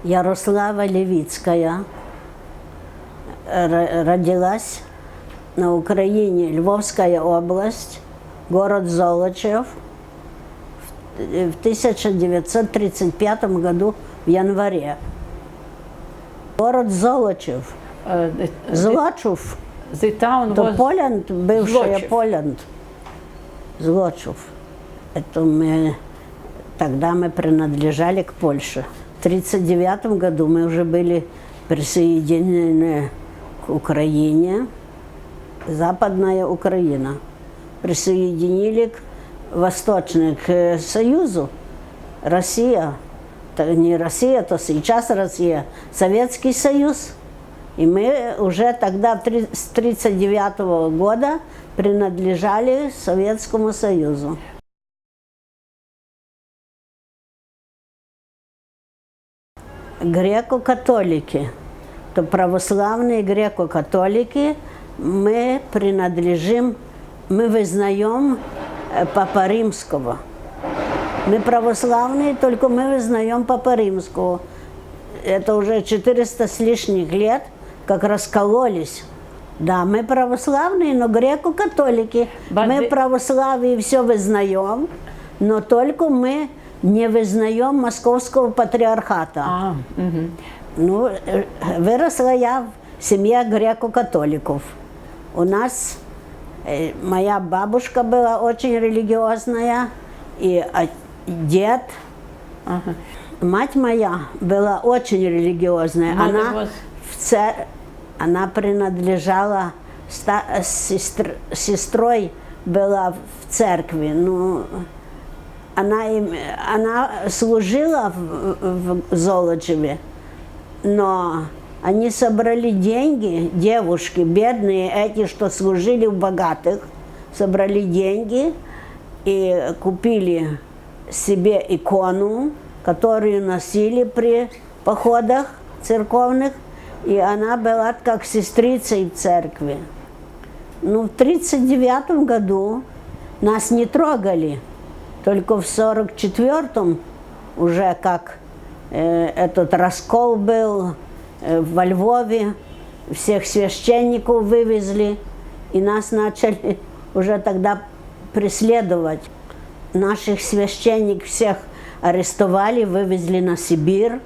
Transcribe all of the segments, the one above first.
Ярослава Левицкая родилась на Украине, Львовская область, город Золочев, в 1935 году в январе. Город Золочев. Злочев. То Полянд, бывшая Полянд. Злочев. Тогда мы принадлежали к Польше. В 1939 году мы уже были присоединены к Украине, Западная Украина. Присоединили к Восточной, к Союзу. Россия, не Россия, то сейчас Россия, Советский Союз. И мы уже тогда, с 1939 года, принадлежали Советскому Союзу. Греко-католики, то православные греко-католики, мы принадлежим, мы вызнаем Папа Римского. Мы православные, только мы вызнаем Папа Римского. Это уже 400 с лишних лет, как раскололись. Да, мы православные, но греко-католики. Мы православие все вызнаем, но только мы не вызнаем Московского патриархата. Ну, выросла я в семье греко-католиков. У нас моя бабушка была очень религиозная, и дед. Мать моя была очень религиозная. Она принадлежала, сестрой была в церкви. Ну, она служила в Золочеве, но они собрали деньги, девушки, бедные, эти, что служили у богатых, собрали деньги и купили себе икону, которую носили при походах церковных, и она была как сестрицей в церкви. Ну, в 1939 году нас не трогали, только в 1944 уже как этот раскол был во Львове, всех священников вывезли, и нас начали уже тогда преследовать. Наших священников всех арестовали, вывезли на Сибирь,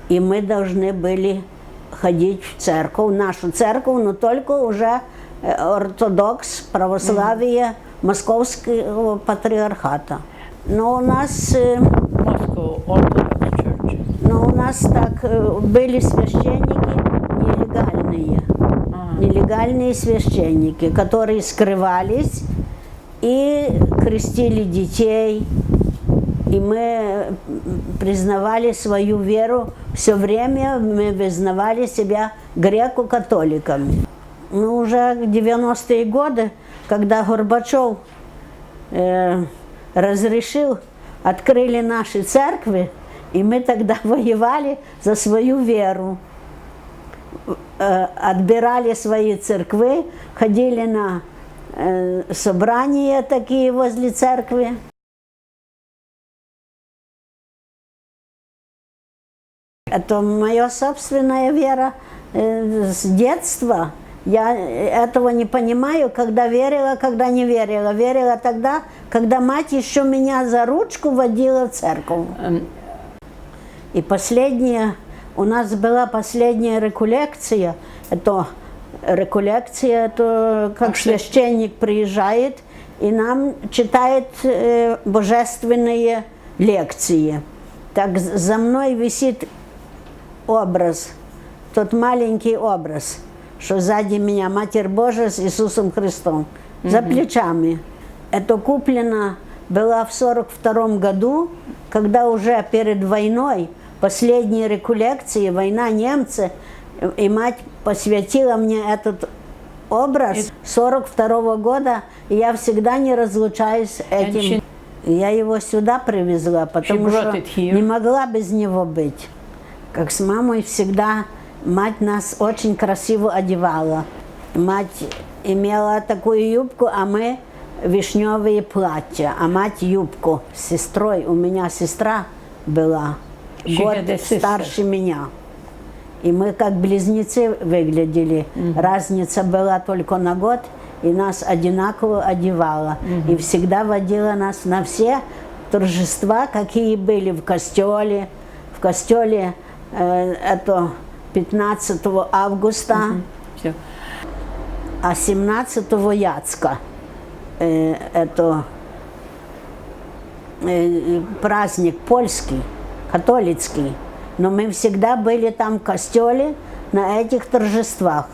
и мы должны были ходить в церковь, нашу церковь, но только уже ортодокс, православие Московского патриархата. Но у нас, так были священники нелегальные священники, которые скрывались и крестили детей. И мы признавали свою веру, все время мы признавали себя греко-католиками. Ну, уже в 90-е годы, когда Горбачев разрешил, открыли наши церкви, и мы тогда воевали за свою веру. Отбирали свои церкви, ходили на собрания такие возле церкви. Это моя собственная вера с детства. Я этого не понимаю, когда верила, когда не верила. Верила тогда, когда мать еще меня за ручку водила в церковь. И у нас была последняя реколлекция. Это как священник приезжает и нам читает божественные лекции. Так за мной висит образ, тот маленький образ, что сзади меня Матерь Божия с Иисусом Христом, за плечами. Это куплено было в 1942 году, когда уже перед войной, последние реколлекции, война, немцы, и мать посвятила мне этот образ 1942 года, и я всегда не разлучаюсь с этим. Я его сюда привезла, потому что не могла без него быть. Как с мамой всегда, мать нас очень красиво одевала. Мать имела такую юбку, а мы вишневые платья, а мать юбку с сестрой. У меня сестра была год старше меня. И мы как близнецы выглядели. Разница была только на год, и нас одинаково одевала. И всегда водила нас на все торжества, какие были в костеле. В костеле это 15 августа, а 17 Яцка. Это праздник польский, католицкий. Но мы всегда были там в костеле на этих торжествах.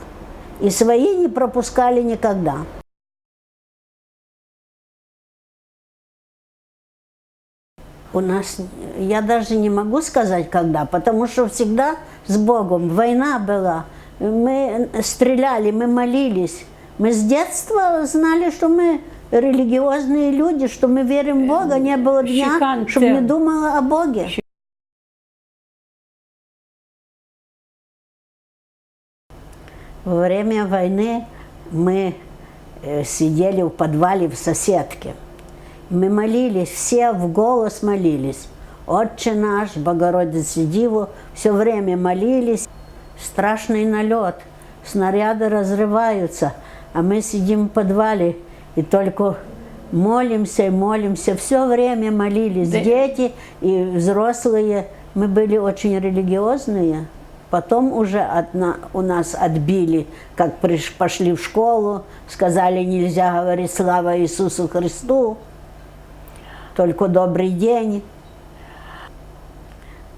И свои не пропускали никогда. У нас, я даже не могу сказать когда, потому что всегда с Богом. Война была, мы стреляли, мы молились. Мы с детства знали, что мы религиозные люди, что мы верим в Бога. Не было дня, чтобы не думала о Боге. Во время войны мы сидели в подвале в соседке. Мы молились, все в голос молились. Отче наш, Богородице Диву, все время молились. Страшный налет, снаряды разрываются, а мы сидим в подвале и только молимся и молимся. Все время молились, дети и взрослые. Мы были очень религиозные. Потом уже у нас отбили, как пошли в школу, сказали, нельзя говорить «Слава Иисусу Христу», только «Добрый день».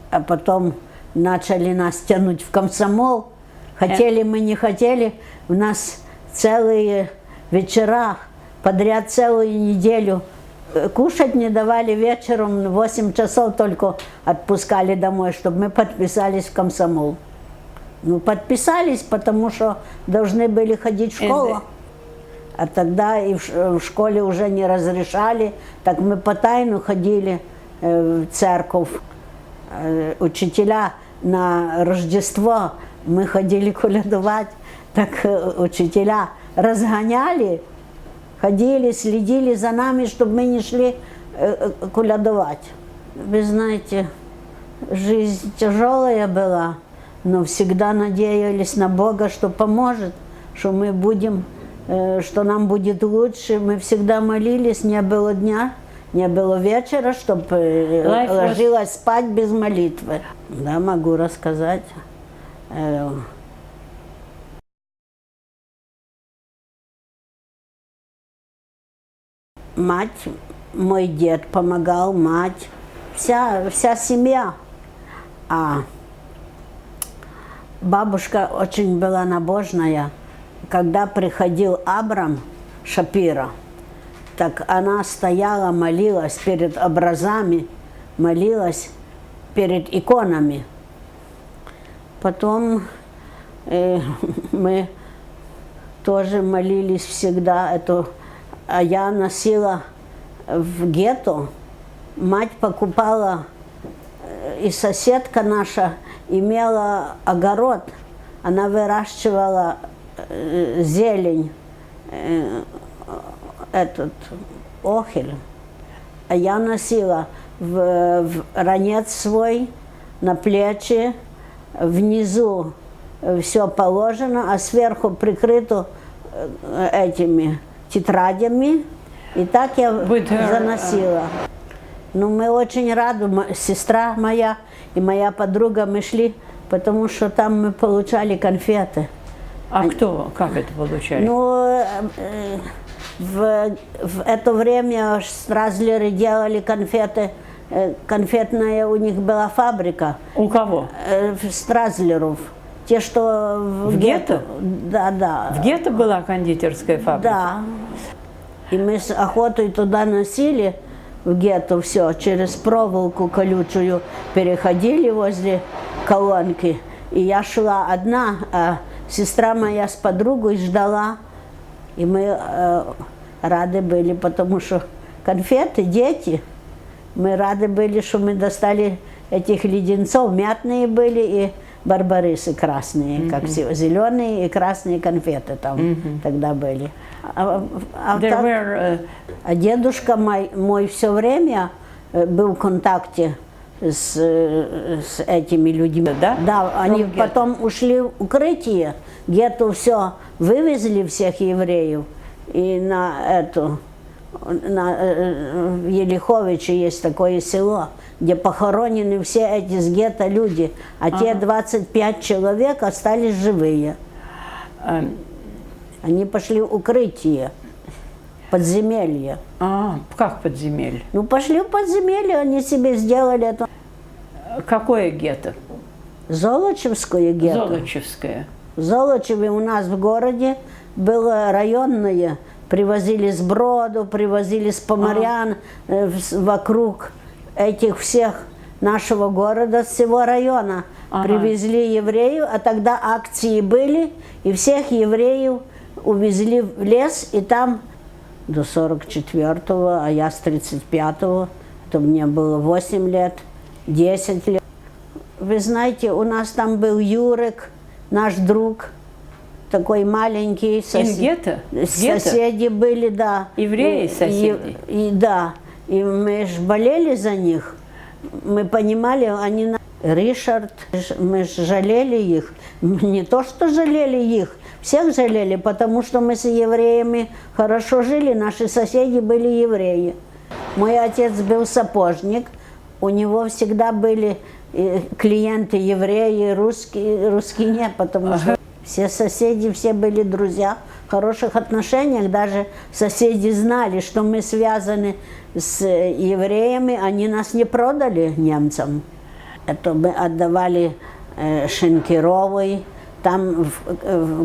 А потом начали нас тянуть в комсомол. Хотели мы, не хотели, у нас целые вечера, подряд целую неделю кушать не давали вечером, 8 часов только отпускали домой, чтобы мы подписались в комсомол. Ну, подписались, потому что должны были ходить в школу. А тогда и в школе уже не разрешали, так мы потайну ходили в церковь. Учителя на Рождество мы ходили колядовать, так учителя разгоняли, ходили, следили за нами, чтобы мы не шли колядовать. Вы знаете, жизнь тяжелая была, но всегда надеялись на Бога, что поможет, что мы будем, что нам будет лучше. Мы всегда молились, не было дня, не было вечера, чтобы ложилась спать без молитвы. Да, могу рассказать. Мать, мой дед помогал, мать, вся семья. А бабушка очень была набожная. Когда приходил Абрам Шапира, так она стояла, молилась перед образами, молилась перед иконами. Потом мы тоже молились всегда. А я носила в гетто, мать покупала, и соседка наша имела огород, она выращивала зелень, охель. А я носила в ранец свой, на плечи, внизу все положено, а сверху прикрыто этими тетрадями, и так я заносила. Но мы очень рады, сестра моя и моя подруга, мы шли, потому что там мы получали конфеты. А кто, как это получали? Ну, в это время Стразлеры делали конфеты, конфетная у них была фабрика. У кого? Стразлеров. Те, что в гетто? Да, да. В гетто была кондитерская фабрика? Да. И мы с охотой туда носили, в гетто, все, через проволоку колючую переходили возле колонки. И я шла одна, а сестра моя с подругой ждала. И мы рады были, потому что конфеты, дети, мы рады были, что мы достали этих леденцов. Мятные были и барбарисы красные, как все, зеленые и красные конфеты там тогда были. А дедушка мой все время был в контакте с этими людьми. Да? Да, они From гетто. потом ушли в укрытие, гетто все вывезли всех евреев, и в Елиховиче есть такое село, где похоронены все эти с гетто люди, а те 25 человек остались живые. Они пошли в укрытие, подземелье. Как подземелье? Ну, пошли в подземелье, они себе сделали это. Какое гетто? Золочевское гетто. Золочевское. В Золочеве у нас в городе было районное. Привозили с Броду, привозили с Поморян, вокруг этих всех нашего города, с всего района. Привезли евреев, а тогда акции были, и всех евреев увезли в лес, и там до 44-го, а я с 35-го, то мне было 8 лет, 10 лет. Вы знаете, у нас там был Юрик, наш друг, такой маленький. Гетто? Соседи были, да. Евреи соседи? Да. И мы ж болели за них. Мы понимали, они... Ришард, мы ж жалели их. Не то, что жалели их, всех жалели, потому что мы с евреями хорошо жили, наши соседи были евреи. Мой отец был сапожник, у него всегда были клиенты евреи, русские нет, потому что все соседи, все были друзья, в хороших отношениях, даже соседи знали, что мы связаны с евреями, они нас не продали немцам. Это мы отдавали Шенкеровой, там,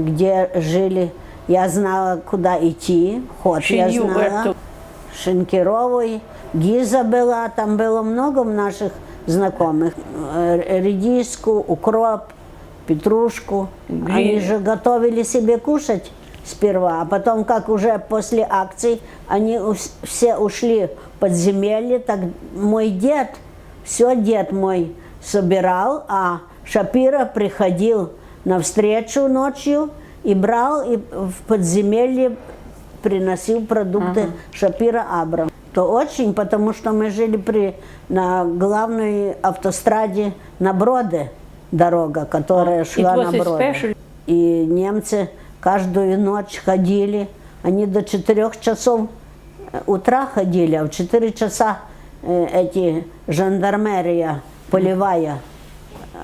где жили, я знала, куда идти, ход я знала. Шенкеровой, Гиза была, там было много наших знакомых. Редиску, укроп, петрушку. Они же готовили себе кушать сперва, а потом, как уже после акций, они все ушли в подземелье, так мой дед, все дед мой собирал, а Шапира приходил навстречу ночью и брал, и в подземелье приносил продукты Шапира Абрам. То очень, потому что мы жили на главной автостраде на Броде, дорога, которая шла на Броде. И немцы каждую ночь ходили, они до 4 часов утра ходили, а в 4 часа эти жандармерия полевая,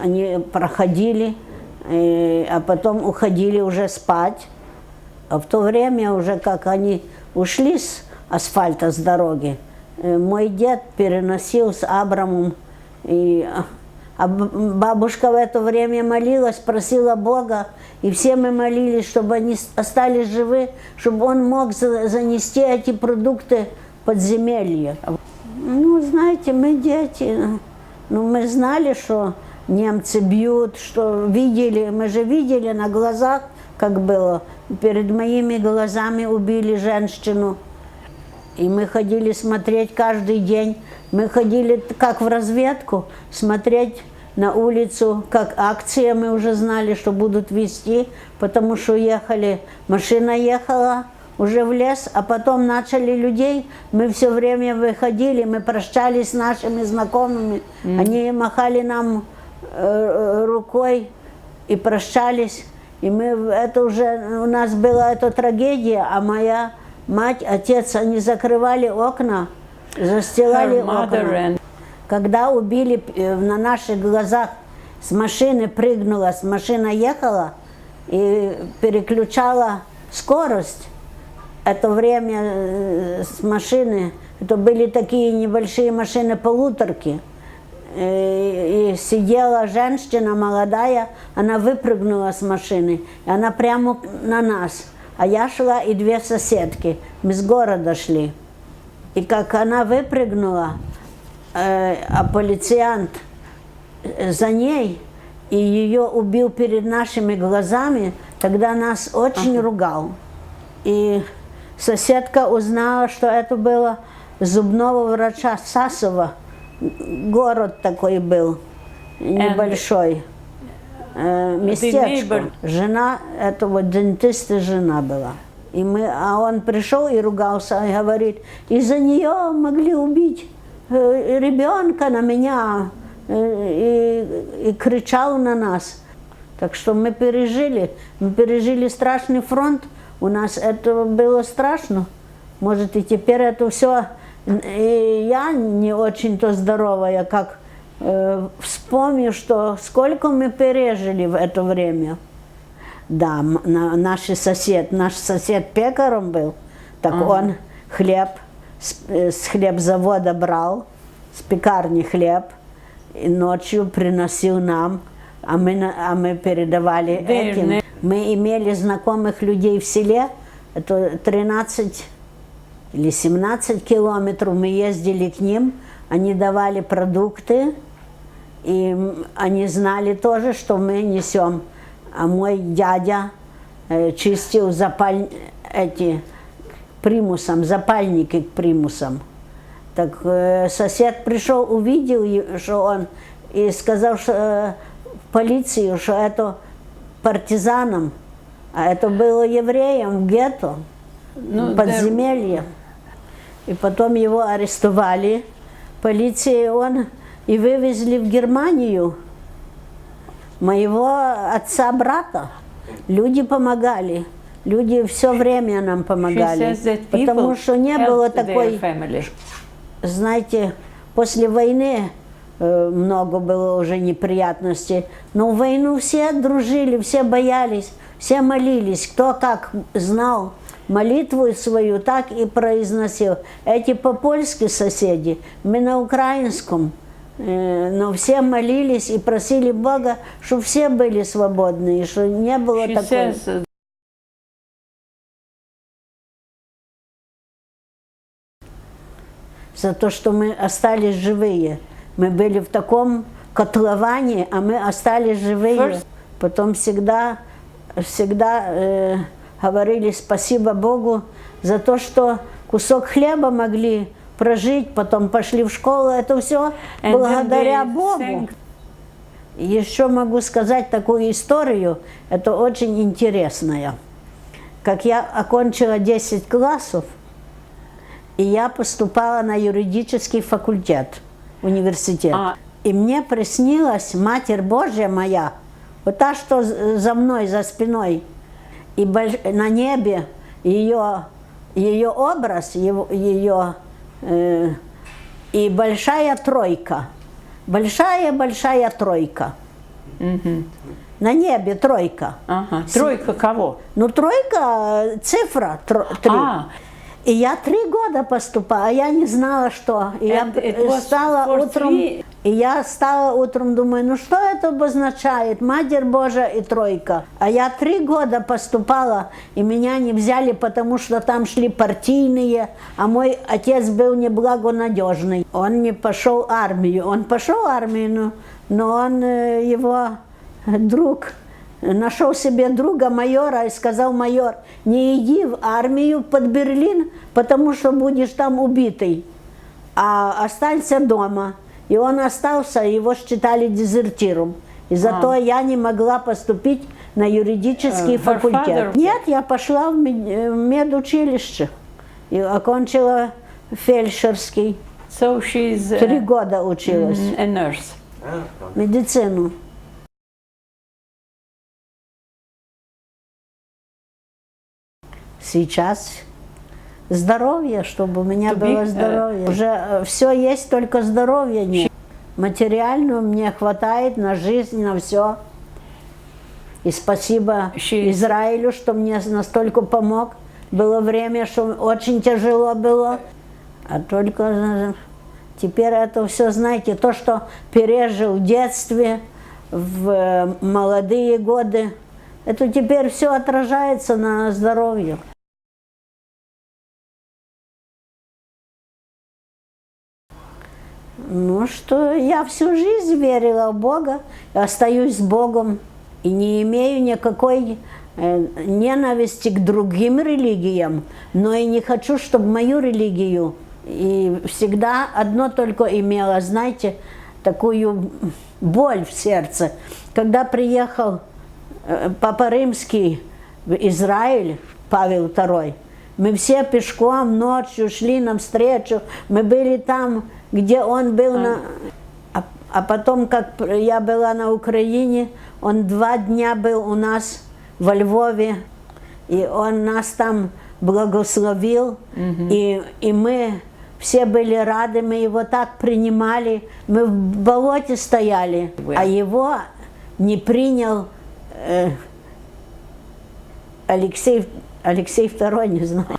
они проходили, а потом уходили уже спать. А в то время уже, как они ушли с асфальта, с дороги, мой дед переносил с Абрамом, а бабушка в это время молилась, просила Бога, и все мы молились, чтобы они остались живы, чтобы он мог занести эти продукты в подземелье. Ну, знаете, мы дети, ну, мы знали, что немцы бьют, что видели, мы же видели на глазах, как было. Перед моими глазами убили женщину. И мы ходили смотреть каждый день. Мы ходили как в разведку, смотреть на улицу, как акция, мы уже знали, что будут вести, потому что машина ехала уже в лес, а потом начали людей, мы все время выходили, мы прощались с нашими знакомыми, они махали нам рукой и прощались. И это уже у нас была эта трагедия, а моя мать, отец, они закрывали окна, застилали окна. Когда убили на наших глазах, с машины прыгнула, машина ехала и переключала скорость. Это время с машины, это были такие небольшие машины-полуторки. И сидела женщина молодая, она выпрыгнула с машины, и она прямо на нас. А я шла и 2 соседки, мы с города шли. И как она выпрыгнула, а полициант за ней, и ее убил перед нашими глазами, тогда нас очень ругал. И соседка узнала, что это было зубного врача Сасова. Город такой был, небольшой, местечко. Жена этого дентиста, жена была. А он пришел и ругался, и говорит, из-за нее могли убить ребенка, на меня и кричал на нас. Так что мы пережили страшный фронт, у нас это было страшно. Может, и теперь это все, и я не очень-то здоровая, как вспомню, что сколько мы пережили в это время. Да, наш сосед пекарем был, так он хлеб с хлебзавода брал, с пекарни хлеб, и ночью приносил нам, а мы передавали этим. Мы имели знакомых людей в селе, это 13 или 17 километров, мы ездили к ним, они давали продукты, и они знали тоже, что мы несем. А мой дядя чистил примусом, запальники к примусам. Так сосед пришел, увидел, что он, и сказал что, в полицию, что это партизанам, а это было евреям в гетто, подземелье. И потом его арестовали, полицией и вывезли в Германию. Моего отца-брата. Люди помогали. Люди все время нам помогали. Потому что не было такой... Знаете, после войны много было уже неприятностей. Но в войну все дружили, все боялись, все молились. Кто как знал молитву свою, так и произносил. Эти по-польски соседи, мы на украинском. Но все молились и просили Бога, чтобы все были свободны, и что не было такого. За то, что мы остались живые. Мы были в таком котловане, а мы остались живые. Потом всегда говорили спасибо Богу за то, что кусок хлеба могли прожить, потом пошли в школу, это все благодаря Богу. Еще могу сказать такую историю, это очень интересная. Как я окончила 10 классов, и я поступала на юридический факультет, университет. И мне приснилась Матерь Божья моя, вот та, что за мной, за спиной, и на небе ее образ, ее и большая тройка. Большая тройка. На небе тройка. Тройка кого? Ну, тройка, цифра 3. И я 3 года поступала, а я не знала, что. И я стала утром, думаю, ну что это обозначает? Матерь Божия и тройка. А я 3 года поступала, и меня не взяли, потому что там шли партийные, а мой отец был неблагонадежный. Он не пошел в армию. Он пошел в армию, но он, его друг, нашел себе друга майора и сказал: майор, не иди в армию под Берлин, потому что будешь там убитый, а останься дома. И он остался, его считали дезертиром. И зато я не могла поступить на юридический факультет. Нет, я пошла в медучилище и окончила фельдшерский. So she's 3 года училась. a nurse. Медицину. Сейчас здоровье, чтобы у меня было здоровье. Уже все есть, только здоровья нет. Материально мне хватает на жизнь, на все. И спасибо Израилю, что мне настолько помог. Было время, что очень тяжело было. А только теперь это все, знаете, то, что пережил в детстве, в молодые годы, это теперь все отражается на здоровье. Ну, что я всю жизнь верила в Бога, остаюсь с Богом и не имею никакой ненависти к другим религиям, но и не хочу, чтобы мою религию, и всегда одно только имела, знаете, такую боль в сердце. Когда приехал Папа Римский в Израиль, Павел II, мы все пешком ночью шли навстречу, мы были там, где он был. А потом, как я была на Украине, он 2 дня был у нас во Львове, и он нас там благословил, и мы все были рады, мы его так принимали, мы в болоте стояли, а его не принял Алексей II, не знаю,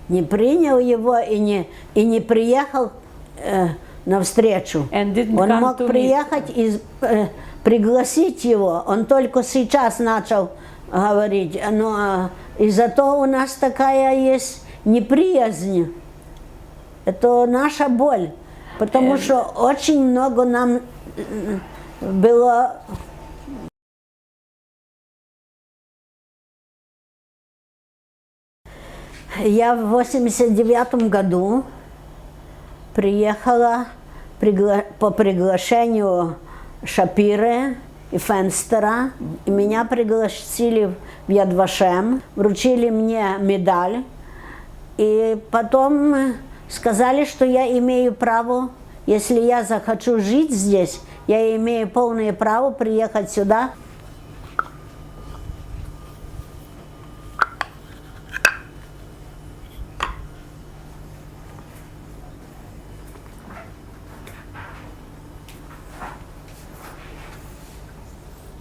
не принял его и не приехал навстречу. And didn't Он come мог to meet. приехать и пригласить его, он только сейчас начал говорить, но и зато у нас такая есть неприязнь. Это наша боль, потому что очень много нам было. Я в 89 году приехала по приглашению Шапиры и Фенстера, и меня пригласили в Яд Вашем, вручили мне медаль, и потом сказали, что я имею право, если я захочу жить здесь, я имею полное право приехать сюда.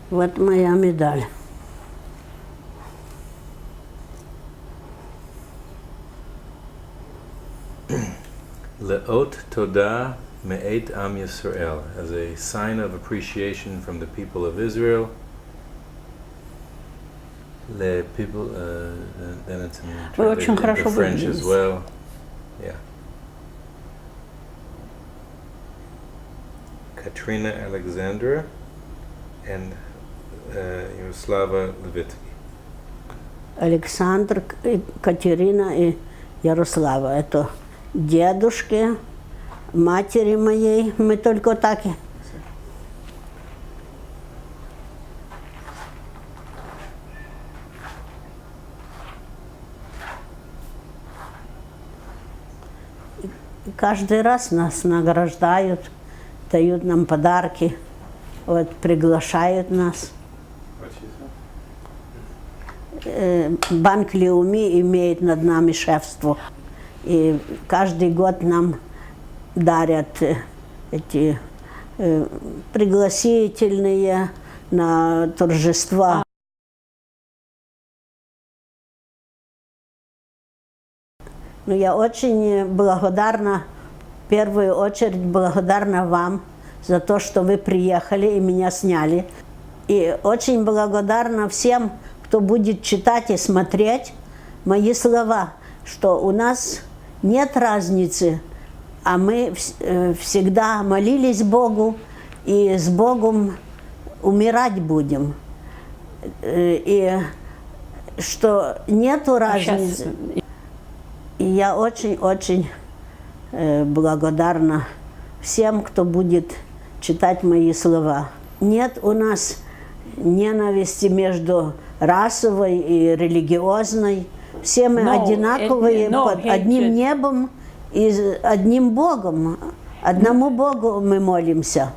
Вот моя медаль. Le'ot Todah Me'et Am Yisrael, as a sign of appreciation from the people of Israel. Le people, then it's Вы очень translated хорошо into French as выглядите. well. Yeah. Katrina Alexandra and Yaroslava Levitsky. Александр, Катерина и Ярослава. Это дедушки, матери моей. Мы только так. И каждый раз нас награждают, дают нам подарки, вот, приглашают нас. Банк Леуми имеет над нами шефство. И каждый год нам дарят эти пригласительные на торжества. Но я очень благодарна, в первую очередь благодарна вам за то, что вы приехали и меня сняли. И очень благодарна всем, кто будет читать и смотреть мои слова, что у нас нет разницы, а мы всегда молились Богу и с Богом умирать будем. И что нету разницы. И я очень-очень благодарна всем, кто будет читать мои слова. Нет у нас ненависти между расовой и религиозной. Все мы одинаковые под одним небом и одним Богом. Одному Богу мы молимся.